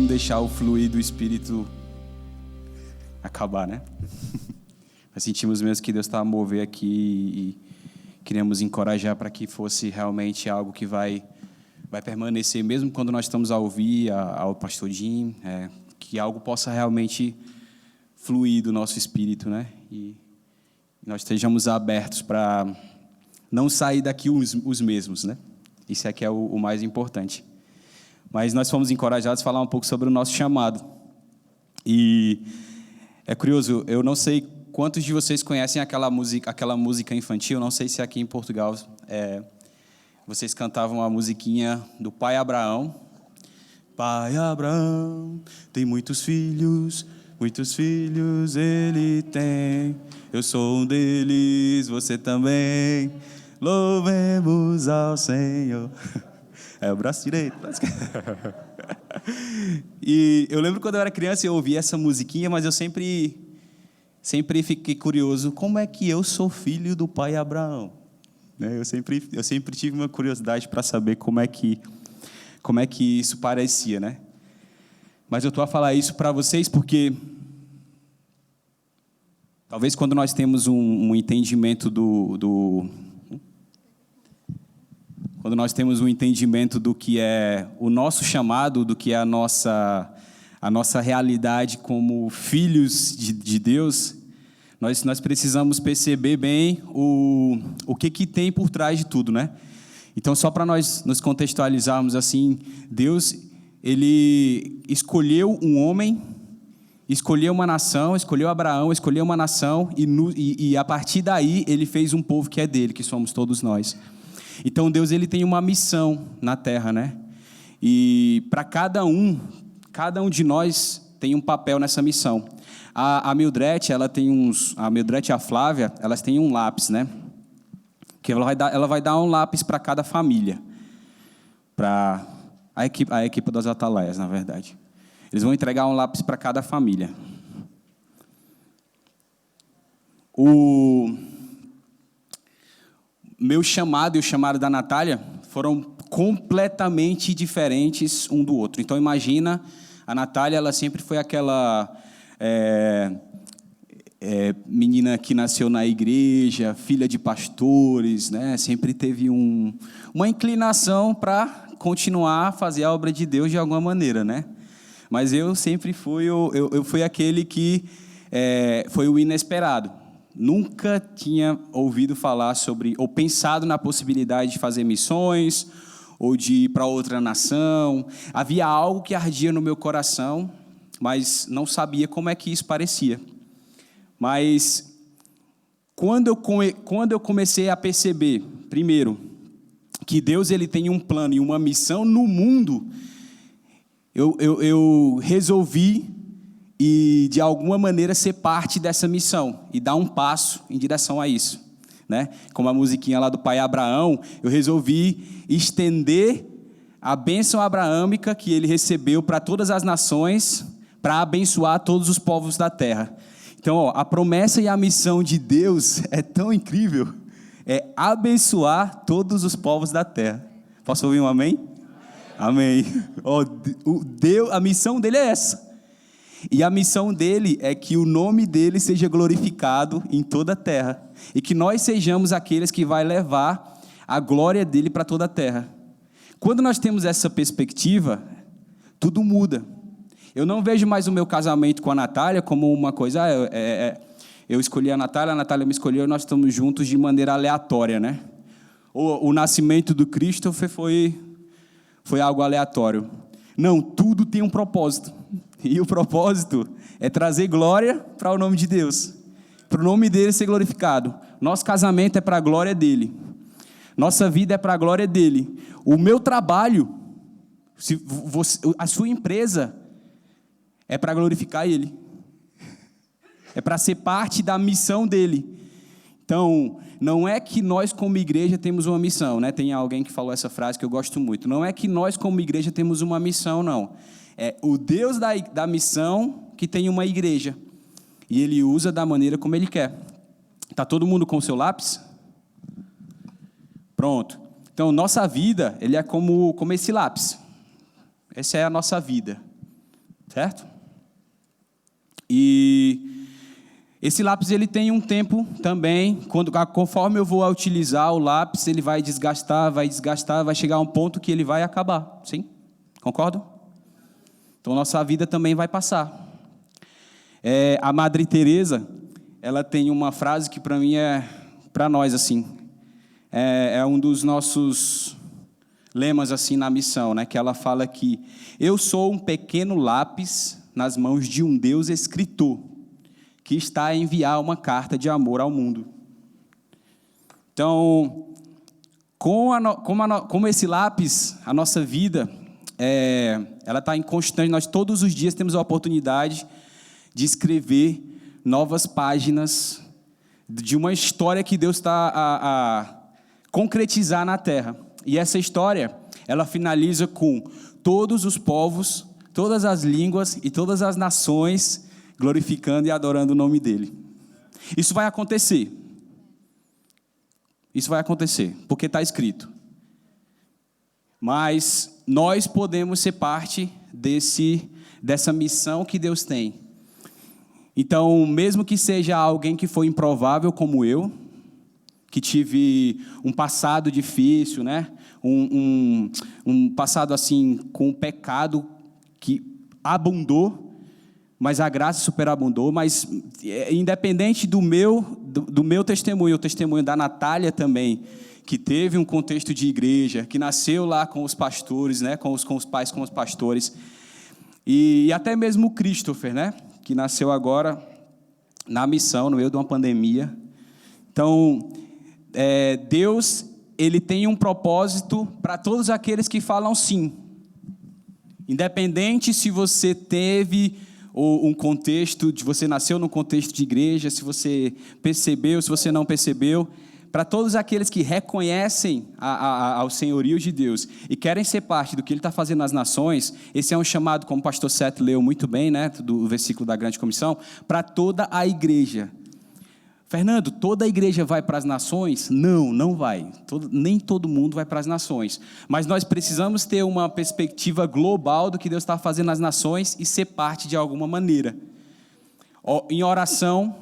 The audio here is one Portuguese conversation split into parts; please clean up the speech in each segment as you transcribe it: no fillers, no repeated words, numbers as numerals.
vamos deixar o fluir do Espírito acabar, né? Nós sentimos mesmo que Deus está a mover aqui e queremos encorajar para que fosse realmente algo que vai permanecer, mesmo quando nós estamos a ouvir ao pastor Jim, que algo possa realmente fluir do nosso espírito, né? E nós estejamos abertos para não sair daqui os mesmos, né? Isso aqui é o mais importante. Mas nós fomos encorajados a falar um pouco sobre o nosso chamado. E é curioso, eu não sei quantos de vocês conhecem aquela música infantil, não sei se aqui em Portugal vocês cantavam a musiquinha do Pai Abraão. Pai Abraão tem muitos filhos ele tem. Eu sou um deles, você também. Louvemos ao Senhor. É o braço direito. E eu lembro quando eu era criança, eu ouvia essa musiquinha, mas eu sempre fiquei curioso, como é que eu sou filho do pai Abraão? Eu sempre tive uma curiosidade para saber como é que isso parecia, né? Mas eu estou a falar isso para vocês porque talvez quando nós temos um entendimento quando nós temos um entendimento do que é o nosso chamado, do que é a nossa realidade como filhos de Deus, nós precisamos perceber bem o que tem por trás de tudo, né? Então, só para nós nos contextualizarmos assim, Deus, Ele escolheu um homem, escolheu uma nação, escolheu Abraão, escolheu uma nação, e a partir daí Ele fez um povo que é dele, que somos todos nós. Então, Deus, Ele tem uma missão na terra, né? E para cada um de nós tem um papel nessa missão. A Mildred, a Mildred e a Flávia, elas têm um lápis, né? Que ela vai dar um lápis para cada família. Para a equipe das Atalaias, na verdade. Eles vão entregar um lápis para cada família. O meu chamado e o chamado da Natália foram completamente diferentes um do outro. Então, imagina, a Natália, ela sempre foi aquela menina que nasceu na igreja, filha de pastores, né? Sempre teve uma inclinação para continuar a fazer a obra de Deus de alguma maneira, né? Mas eu sempre fui aquele que foi o inesperado. Nunca tinha ouvido falar sobre, ou pensado na possibilidade de fazer missões, ou de ir para outra nação. Havia algo que ardia no meu coração, mas não sabia como é que isso parecia. Mas, quando eu comecei a perceber, primeiro, que Deus ele tem um plano e uma missão no mundo, eu resolvi e, de alguma maneira, ser parte dessa missão e dar um passo em direção a isso, né? Como a musiquinha lá do pai Abraão, eu resolvi estender a bênção abraâmica que ele recebeu para todas as nações, para abençoar todos os povos da terra. Então, a promessa e a missão de Deus é tão incrível, é abençoar todos os povos da terra. Posso ouvir um amém? Amém. A missão dele é essa. E a missão dele é que o nome dele seja glorificado em toda a terra. E que nós sejamos aqueles que vai levar a glória dele para toda a terra. Quando nós temos essa perspectiva, tudo muda. Eu não vejo mais o meu casamento com a Natália como uma coisa... eu escolhi a Natália me escolheu, nós estamos juntos de maneira aleatória, né? O nascimento do Christopher foi algo aleatório. Não, tudo tem um propósito. E o propósito é trazer glória para o nome de Deus, para o nome dele ser glorificado. Nosso casamento é para a glória dele. Nossa vida é para a glória dele. O meu trabalho, a sua empresa, é para glorificar ele. É para ser parte da missão dele. Então, não é que nós como igreja temos uma missão, né? Tem alguém que falou essa frase que eu gosto muito. Não é que nós como igreja temos uma missão, não. É o Deus da missão que tem uma igreja. E ele usa da maneira como ele quer. Está todo mundo com o seu lápis? Pronto. Então, nossa vida, ele é como esse lápis. Essa é a nossa vida. certo? E esse lápis ele tem um tempo também, conforme eu vou utilizar o lápis, ele vai desgastar, vai chegar a um ponto que ele vai acabar, sim? Concordam? Então nossa vida também vai passar. A Madre Teresa, ela tem uma frase que para mim para nós assim, é um dos nossos lemas assim na missão, né? Que ela fala que eu sou um pequeno lápis nas mãos de um Deus escritor que está a enviar uma carta de amor ao mundo. Então, como esse lápis, a nossa vida, ela está em constante, nós todos os dias temos a oportunidade de escrever novas páginas de uma história que Deus está a concretizar na Terra. E essa história, ela finaliza com todos os povos, todas as línguas e todas as nações glorificando e adorando o nome dele. Isso vai acontecer. Isso vai acontecer, porque está escrito. Mas nós podemos ser parte dessa missão que Deus tem. Então, mesmo que seja alguém que foi improvável como eu, que tive um passado difícil, né? Um passado assim com pecado que abundou, mas a graça superabundou. Mas independente do meu testemunho, o testemunho da Natália também, que teve um contexto de igreja, que nasceu lá com os pastores, né? Com os pais, com os pastores, e até mesmo o Christopher, né? Que nasceu agora na missão, no meio de uma pandemia. Então, Deus, ele tem um propósito para todos aqueles que falam sim. Independente se você teve um contexto, você nasceu num contexto de igreja, se você percebeu, se você não percebeu, para todos aqueles que reconhecem ao senhorio de Deus e querem ser parte do que Ele está fazendo nas nações, esse é um chamado, como o pastor Seth leu muito bem, né, do versículo da grande comissão, para toda a igreja. Fernando, toda a igreja vai para as nações? Não, não vai. Nem todo mundo vai para as nações. Mas nós precisamos ter uma perspectiva global do que Deus está fazendo nas nações e ser parte de alguma maneira. Em oração,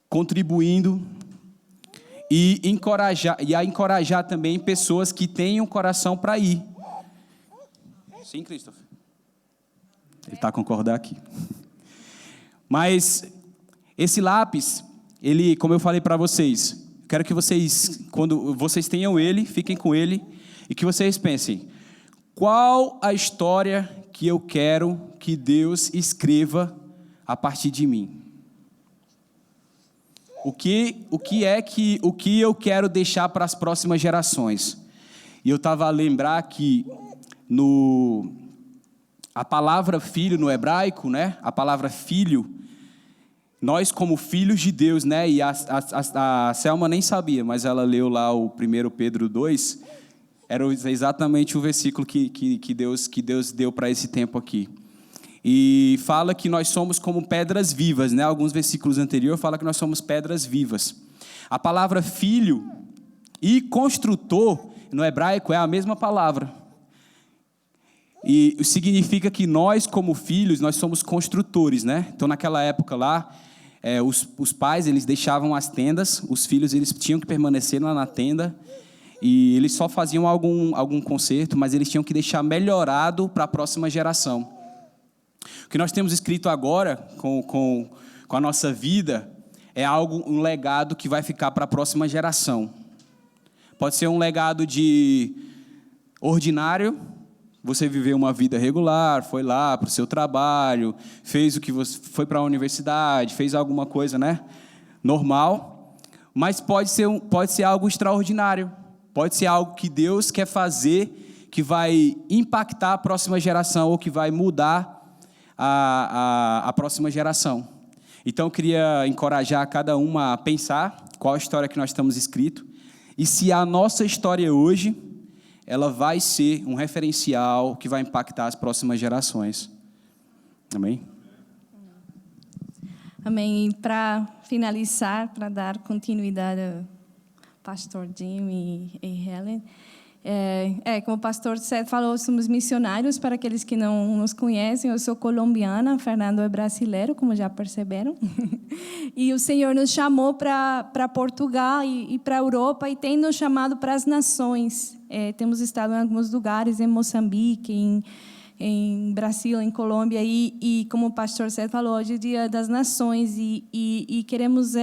contribuindo e encorajar também pessoas que têm um coração para ir. Sim, Christopher? Ele está a concordar aqui. Mas esse lápis, ele, como eu falei para vocês, quero que vocês, quando vocês tenham ele, fiquem com ele, e que vocês pensem, qual a história que eu quero que Deus escreva a partir de mim? O que eu quero deixar para as próximas gerações? E eu estava a lembrar que a palavra filho no hebraico, né? A palavra filho, nós como filhos de Deus, né? E a Selma nem sabia, mas ela leu lá o 1 Pedro 2, era exatamente o versículo que Deus deu para esse tempo aqui. E fala que nós somos como pedras vivas, né? Alguns versículos anteriores fala que nós somos pedras vivas. A palavra filho e construtor no hebraico é a mesma palavra. E significa que nós como filhos, nós somos construtores, né? Então naquela época lá, os pais eles deixavam as tendas, os filhos eles tinham que permanecer lá na tenda e eles só faziam algum conserto, mas eles tinham que deixar melhorado para a próxima geração. O que nós temos escrito agora com a nossa vida é um legado que vai ficar para a próxima geração. Pode ser um legado de ordinário, você viveu uma vida regular, foi lá para o seu trabalho, fez o que você foi para a universidade, fez alguma coisa, né, normal, mas pode ser algo extraordinário, pode ser algo que Deus quer fazer, que vai impactar a próxima geração ou que vai mudar a próxima geração. Então eu queria encorajar cada um a pensar qual a história que nós estamos escrito e se a nossa história hoje ela vai ser um referencial que vai impactar as próximas gerações. Amém? Amém. E para finalizar, para dar continuidade ao pastor Jim e Helen, Como o pastor Seth falou, somos missionários. Para aqueles que não nos conhecem, eu sou colombiana, Fernando é brasileiro, como já perceberam. E o Senhor nos chamou para Portugal e para a Europa, e tem nos chamado para as nações. Temos estado em alguns lugares, em Moçambique, em Brasil, em Colômbia, e como o pastor Seth falou, hoje é Dia das Nações, e queremos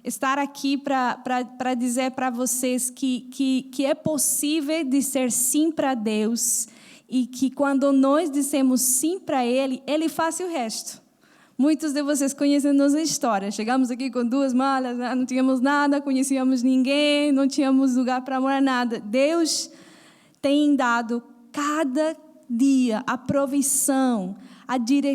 estar aqui para dizer para vocês que é possível dizer sim para Deus, e que quando nós dissemos sim para Ele, Ele faz o resto. Muitos de vocês conhecem nossa história. Chegamos aqui com 2 malas, não tínhamos nada, conhecíamos ninguém, não tínhamos lugar para morar, nada. Deus tem dado cada dia a provisão,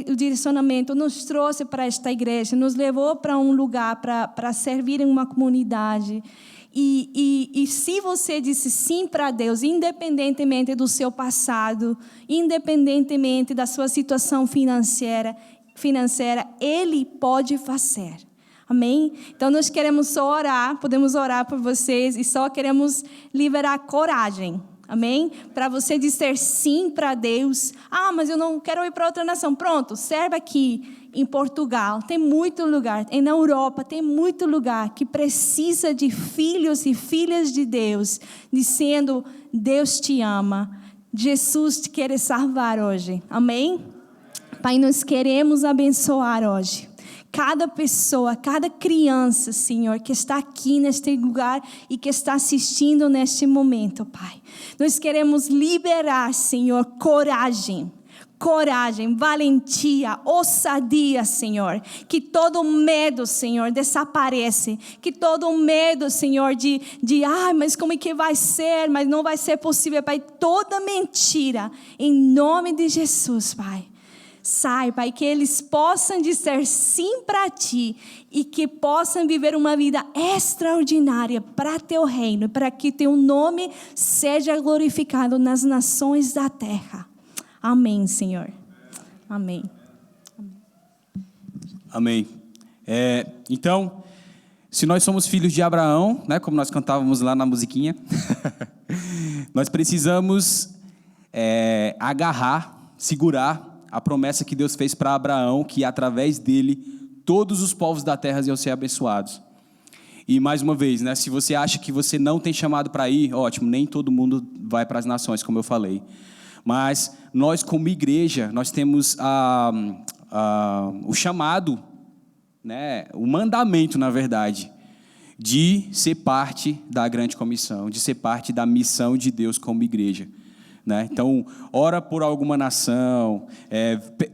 o direcionamento, nos trouxe para esta igreja, nos levou para um lugar para servir em uma comunidade. E se você disse sim para Deus, independentemente do seu passado, independentemente da sua situação financeira, Ele pode fazer. Amém? Então, nós queremos só orar, podemos orar por vocês, e só queremos liberar coragem. Amém? Para você dizer sim para Deus. Mas eu não quero ir para outra nação. Pronto, serve aqui em Portugal. Tem muito lugar. Na Europa tem muito lugar que precisa de filhos e filhas de Deus, dizendo: Deus te ama. Jesus te quer salvar hoje. Amém? Pai, nós queremos abençoar hoje cada pessoa, cada criança, Senhor, que está aqui neste lugar e que está assistindo neste momento, Pai. Nós queremos liberar, Senhor, coragem, valentia, ousadia, Senhor. Que todo medo, Senhor, desaparece. Que todo medo, Senhor, de mas como é que vai ser? Mas não vai ser possível, Pai. Toda mentira, em nome de Jesus, Pai. Sai, Pai, que eles possam dizer sim para Ti e que possam viver uma vida extraordinária para Teu reino, para que Teu nome seja glorificado nas nações da terra. Amém, Senhor. Amém. Amém. Então, se nós somos filhos de Abraão, né, como nós cantávamos lá na musiquinha, nós precisamos agarrar, segurar a promessa que Deus fez para Abraão, que através dele todos os povos da terra iam ser abençoados. E mais uma vez, né, se você acha que você não tem chamado para ir, ótimo, nem todo mundo vai para as nações, como eu falei. Mas nós, como igreja, nós temos o chamado, né, o mandamento, na verdade, de ser parte da grande comissão, de ser parte da missão de Deus como igreja. Né? Então, ora por alguma nação,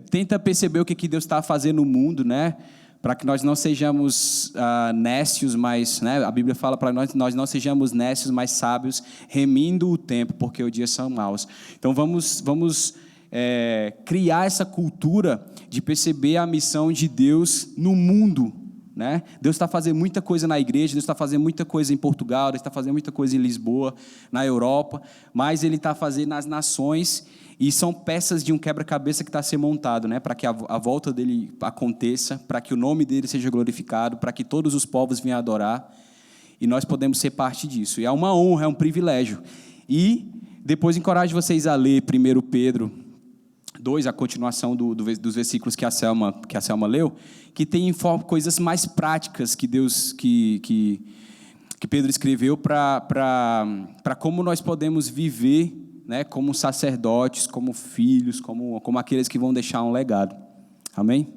tenta perceber o que Deus está fazendo no mundo, né? Para que nós não sejamos nécios, mas, né, a Bíblia fala para nós não sejamos nécios, mas sábios, remindo o tempo, porque os dias são maus. Então, vamos criar essa cultura de perceber a missão de Deus no mundo. Né? Deus está fazendo muita coisa na igreja, Deus está fazendo muita coisa em Portugal, Deus está fazendo muita coisa em Lisboa, na Europa, mas Ele está fazendo nas nações, e são peças de um quebra-cabeça que está a ser montado, né? Para que a volta dele aconteça, para que o nome dele seja glorificado, para que todos os povos venham adorar, e nós podemos ser parte disso. E é uma honra, é um privilégio. E depois encorajo vocês a ler 1 Pedro 2, a continuação dos versículos que a Selma leu, que tem coisas mais práticas que Deus, que Pedro escreveu para como nós podemos viver, né, como sacerdotes, como filhos, como aqueles que vão deixar um legado. Amém?